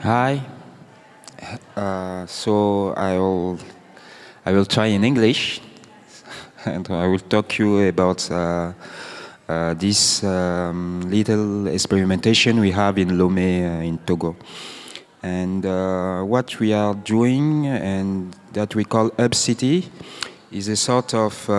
Hi. So I will try in English, and I will talk you about this little experimentation we have in Lomé in Togo. And what we are doing, and that we call Hub City, is a sort of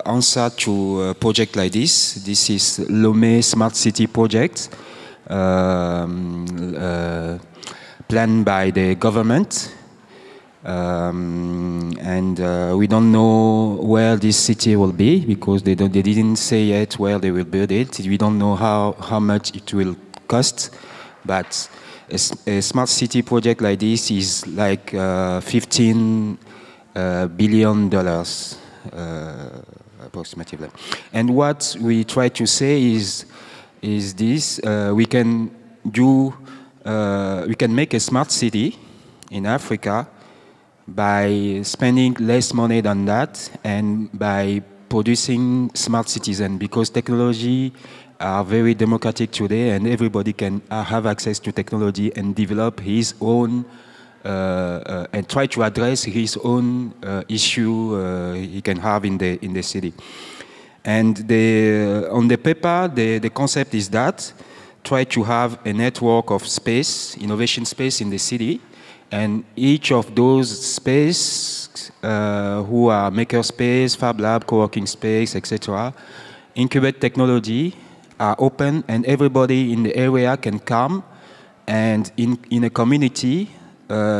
answer to a project like this. This is Lomé Smart City project. Planned by the government, and we don't know where this city will be because they didn't say yet where they will build it. We don't know how much it will cost, but a smart city project like this is like $15 billion approximately. And what we try to say is this: we can make a smart city in Africa by spending less money than that and by producing smart citizens, because technology are very democratic today and everybody can have access to technology and develop his own and try to address his own issue he can have in the city. And on the paper, the concept is that try to have a network of space, innovation space in the city, and each of those spaces who are maker space, fab lab, co-working space, etc., incubate technology, are open, and everybody in the area can come and in a community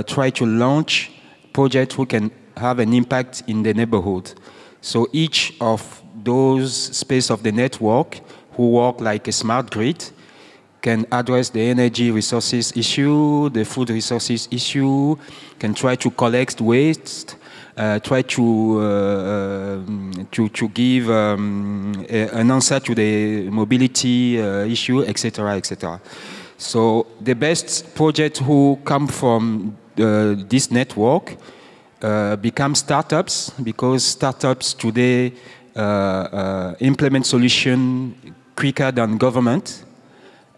try to launch projects who can have an impact in the neighborhood. So each of those space of the network who work like a smart grid can address the energy resources issue, the food resources issue, can try to collect waste, try to give an answer to the mobility issue, etc., etc. So the best projects who come from this network become startups, because startups today implement solutions quicker than government.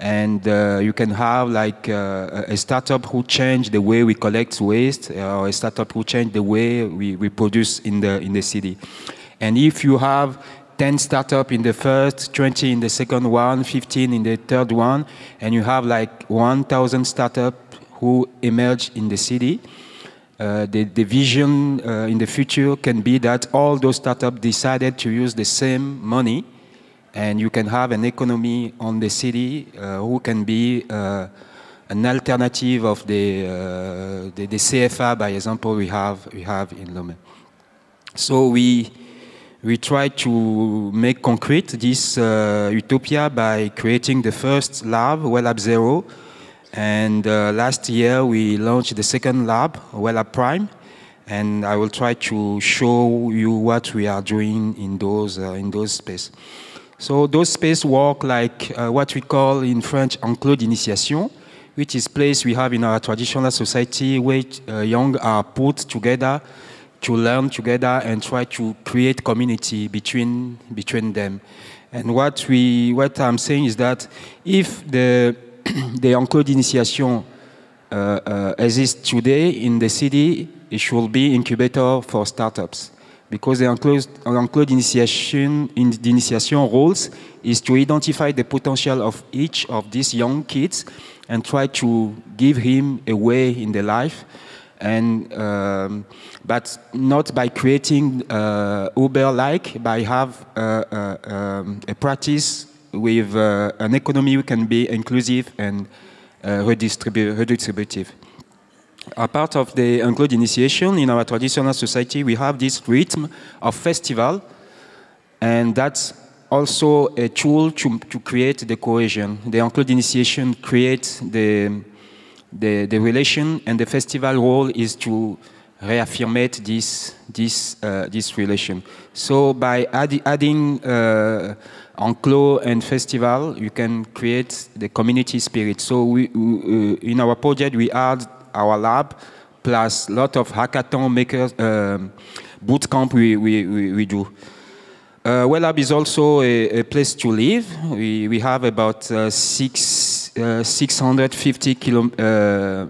And you can have like a startup who change the way we collect waste, or a startup who change the way we produce in the city. And if you have 10 startups in the first, 20 in the second one, 15 in the third one, and you have like 1,000 startups who emerge in the city, the vision in the future can be that all those startups decided to use the same money, and you can have an economy on the city who can be an alternative of the CFA, by example, we have in Lomé. So we try to make concrete this utopia by creating the first lab, WellLab Zero, and last year we launched the second lab, WellLab Prime, and I will try to show you what we are doing in those spaces. So those spaces work like what we call in French enclos d'initiation, which is place we have in our traditional society where young are put together to learn together and try to create community between them. And what I'm saying is that if the enclos d'initiation exists today in the city, it should be incubator for startups. Because the enclos d'initiation roles is to identify the potential of each of these young kids and try to give him a way in the life, and but not by creating Uber-like, by have a practice with an economy who can be inclusive and redistributive. A part of the enclos d'initiation in our traditional society, we have this rhythm of festival, and that's also a tool to create the cohesion. The enclos d'initiation creates the relation, and the festival role is to reaffirmate this relation. So by adding enclos and festival, you can create the community spirit. So in our project, we add our lab, plus a lot of hackathon makers, boot camp we do. WellLab is also a place to live. We have about 6 650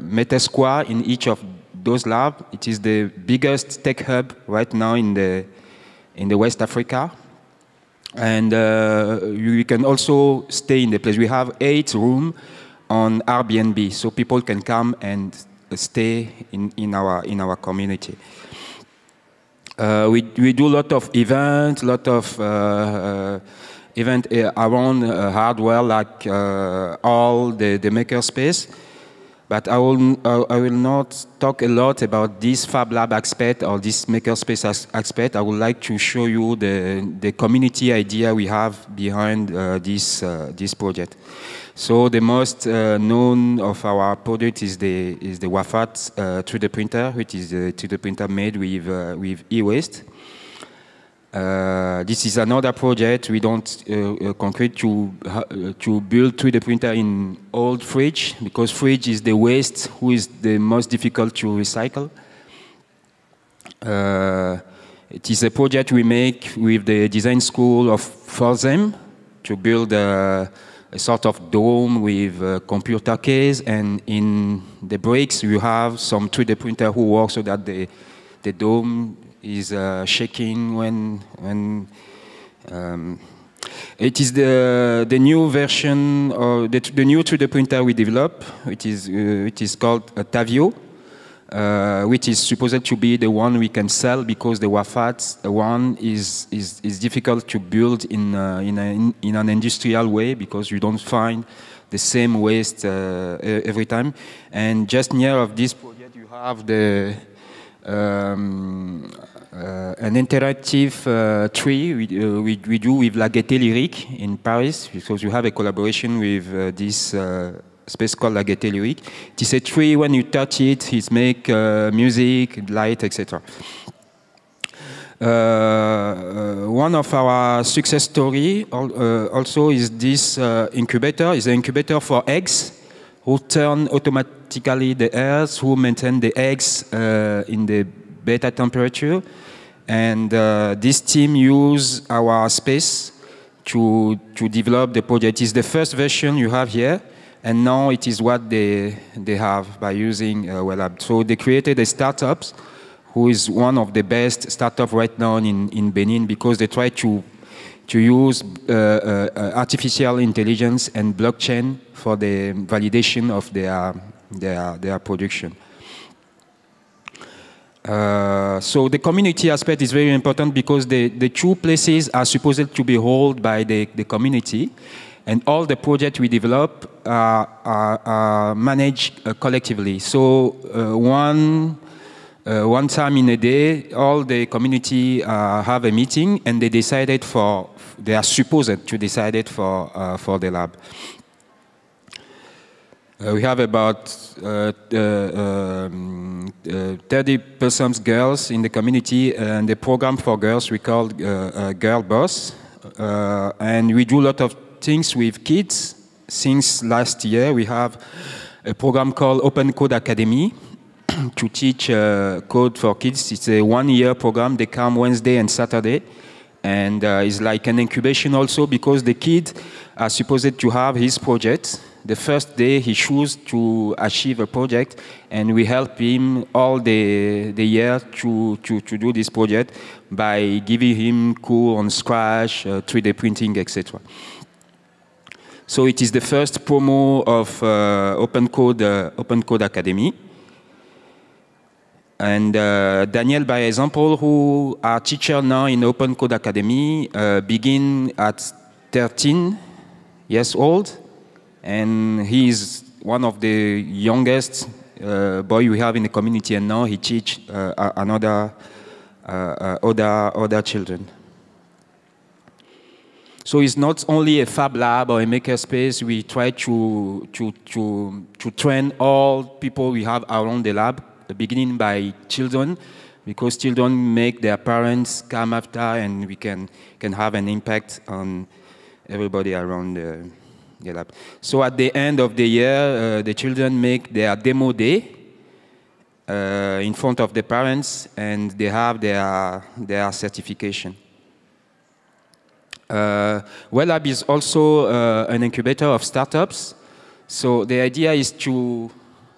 meters square in each of those labs. It is the biggest tech hub right now in the West Africa. And you can also stay in the place. We have 8 rooms on Airbnb, so people can come and stay in our community. We do a lot of events, event around hardware, like all the makerspace. But I will not talk a lot about this Fab Lab aspect or this makerspace aspect. I would like to show you the community idea we have behind this project. So the most known of our product is the Wafat 3D printer, which is a 3D printer made with e-waste. This is another project. We don't concrete to build 3D printer in old fridge, because fridge is the waste who is the most difficult to recycle. It is a project we make with the design school of Forsem to build a sort of dome with a computer case, and in the bricks you have some 3D printer who works so that the dome is shaking when it is the new version or the new 3D printer we develop, which is called Tavio, which is supposed to be the one we can sell, because the Wafat one is difficult to build in an industrial way, because you don't find the same waste every time. And just near of this project you have an interactive tree we do with La Gaieté Lyrique in Paris, because you have a collaboration with this space called La Gaieté Lyrique. It is a tree, when you touch it, it makes music, light, etc. One of our success story also is this incubator. It's an incubator for eggs, who turn automatically the eggs, who maintain the eggs in the beta temperature. And this team use our space to develop the project. It's the first version you have here, and now it is what they have by using WellLab. So they created a startup, who is one of the best startups right now in Benin, because they try to use artificial intelligence and blockchain for the validation of their production. So the community aspect is very important, because the 2 places are supposed to be held by the community, and all the projects we develop are managed collectively. So one time in a day, all the community have a meeting, and they are supposed to decide for the lab. We have about 30% girls in the community, and the program for girls we call Girl Boss. And we do a lot of things with kids. Since last year, we have a program called Open Code Academy to teach code for kids. It's a 1-year program. They come Wednesday and Saturday. And it's like an incubation also, because the kid are supposed to have his project. The first day he chooses to achieve a project, and we help him all the year to do this project by giving him course on Scratch, 3D printing, etc. So it is the first promo of Open Code Academy. And Daniel, by example, who are teacher now in Open Code Academy, begin at 13 years old. And he is one of the youngest boy we have in the community, and now he teach other children. So it's not only a Fab Lab or a makerspace. We try to train all people we have around the lab, beginning by children, because children make their parents come after, and we can have an impact on everybody around the lab. So at the end of the year, the children make their demo day in front of the parents, and they have their certification. WellLab is also an incubator of startups. So the idea is to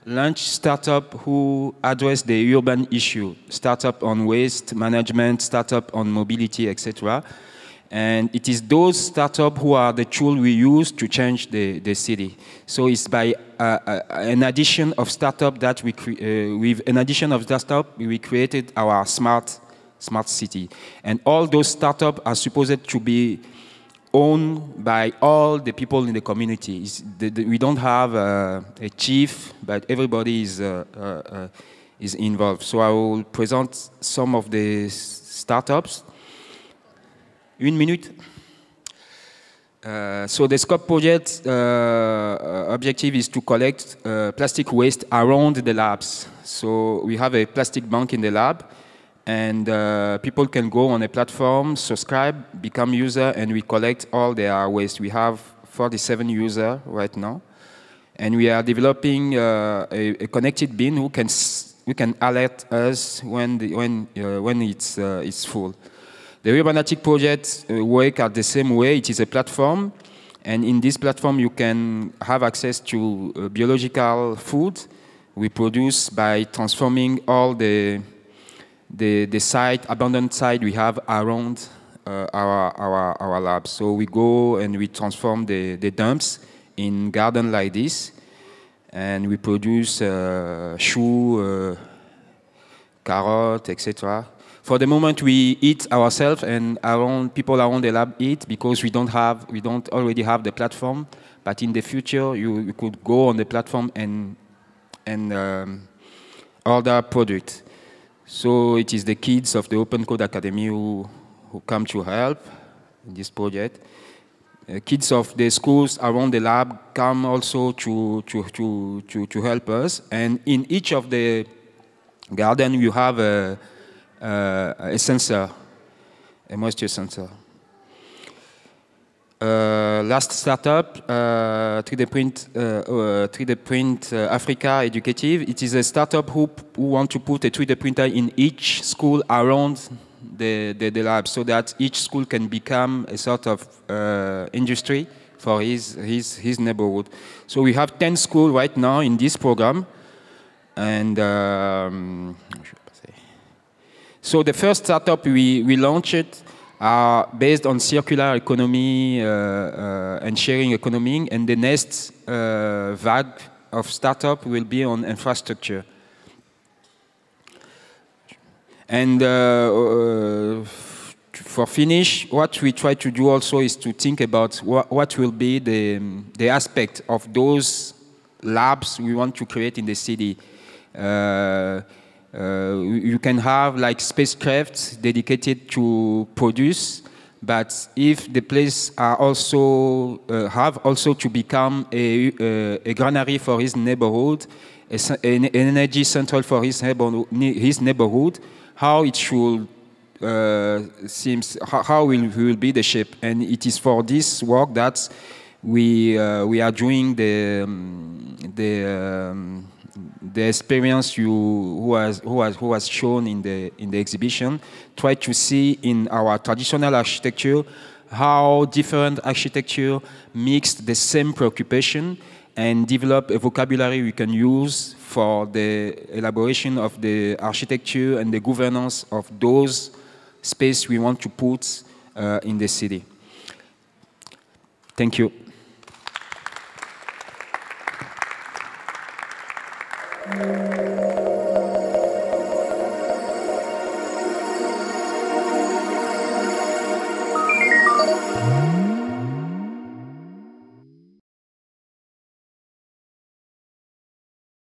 launch startup who address the urban issue, startup on waste management, startup on mobility, etc. And it is those startups who are the tool we use to change the city. So it's by an addition of startup that with an addition of startup, we created our smart city. And all those startups are supposed to be owned by all the people in the community. We don't have a chief, but everybody is involved. So I will present some of the startups. 1 minute. So the SCOPE project objective is to collect plastic waste around the labs. So we have a plastic bank in the lab, and people can go on a platform, subscribe, become user, and we collect all their waste. We have 47 users right now, and we are developing a connected bin who can alert us when it's full. The Urbanatic project works at the same way. It is a platform, and in this platform you can have access to biological food we produce by transforming all the abandoned site we have around our lab. So we go and we transform the dumps in garden like this, and we produce choux, carrot, etc. For the moment, we eat ourselves, and people around the lab eat because we don't already have the platform. But in the future, you could go on the platform and order product. So it is the kids of the Open Code Academy who come to help in this project. Kids of the schools around the lab come also to help us. And in each of the garden, you have a sensor, a moisture sensor. Last startup, 3D Print Africa Educative. It is a startup who want to put a 3D printer in each school around the lab, so that each school can become a sort of industry for his neighborhood. So we have 10 schools right now in this program, and so the first startup we launched are based on circular economy and sharing economy, and the next vague of startup will be on infrastructure. And for finish, what we try to do also is to think about what will be the aspect of those labs we want to create in the city. You can have like spacecraft dedicated to produce, but if the place are also have also to become a granary for his neighborhood, an energy central for his neighborhood, how it should how will be the shape. And it is for this work that we are doing the experience who was shown in the exhibition. Try to see in our traditional architecture how different architecture mix the same preoccupation and develop a vocabulary we can use for the elaboration of the architecture and the governance of those space we want to put in the city. Thank you.